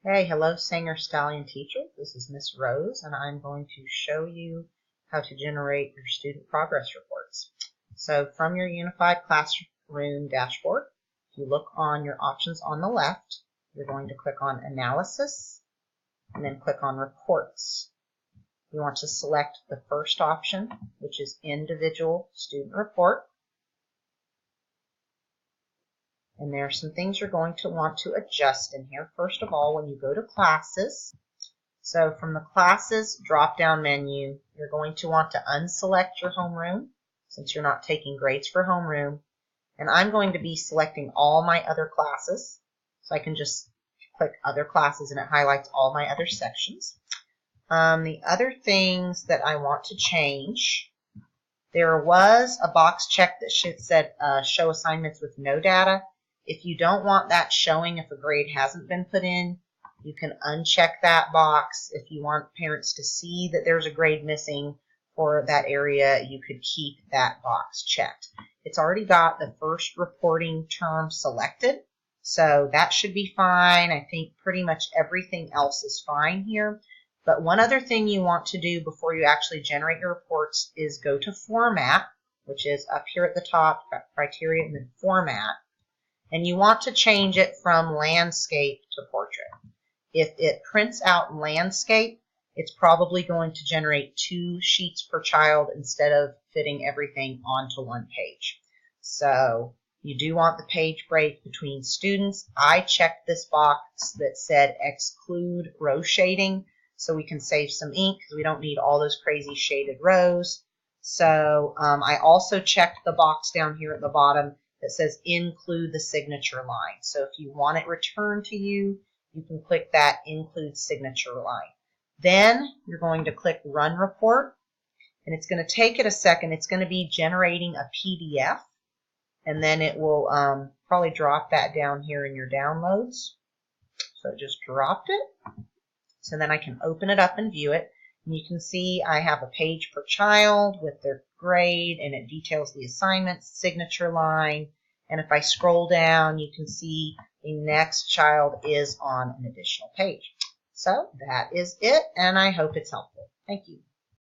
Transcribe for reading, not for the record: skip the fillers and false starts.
Hey, hello Singer Stallion teacher. This is Miss Rose and I'm going to show you how to generate your student progress reports. So from your Unified Classroom dashboard, if you look on your options on the left, you're going to click on Analysis and then click on Reports. You want to select the first option, which is Individual Student Report. And there are some things you're going to want to adjust in here. First of all, when you go to Classes, so from the Classes drop-down menu, you're going to want to unselect your homeroom since you're not taking grades for homeroom. And I'm going to be selecting all my other classes. So I can just click Other Classes and it highlights all my other sections. The other things that I want to change, there was a box check that said Show Assignments with No Data. If you don't want that showing if a grade hasn't been put in, you can uncheck that box. If you want parents to see that there's a grade missing for that area, you could keep that box checked. It's already got the first reporting term selected, so that should be fine. I think pretty much everything else is fine here. But one other thing you want to do before you actually generate your reports is go to Format, which is up here at the top, Criteria and then Format. And you want to change it from landscape to portrait. If it prints out landscape, it's probably going to generate 2 sheets per child instead of fitting everything onto one page. So you do want the page break between students. I checked this box that said exclude row shading so we can save some ink because we don't need all those crazy shaded rows. So I also checked the box down here at the bottom that says include the signature line. So if you want it returned to you, you can click that include signature line. Then you're going to click Run Report, and it's going to take it a second. It's going to be generating a PDF, and then it will probably drop that down here in your downloads. So it just dropped it. So then I can open it up and view it. And you can see I have a page per child with their grade, and it details the assignments, signature line, and if I scroll down, you can see the next child is on an additional page. So that is it, and I hope it's helpful. Thank you.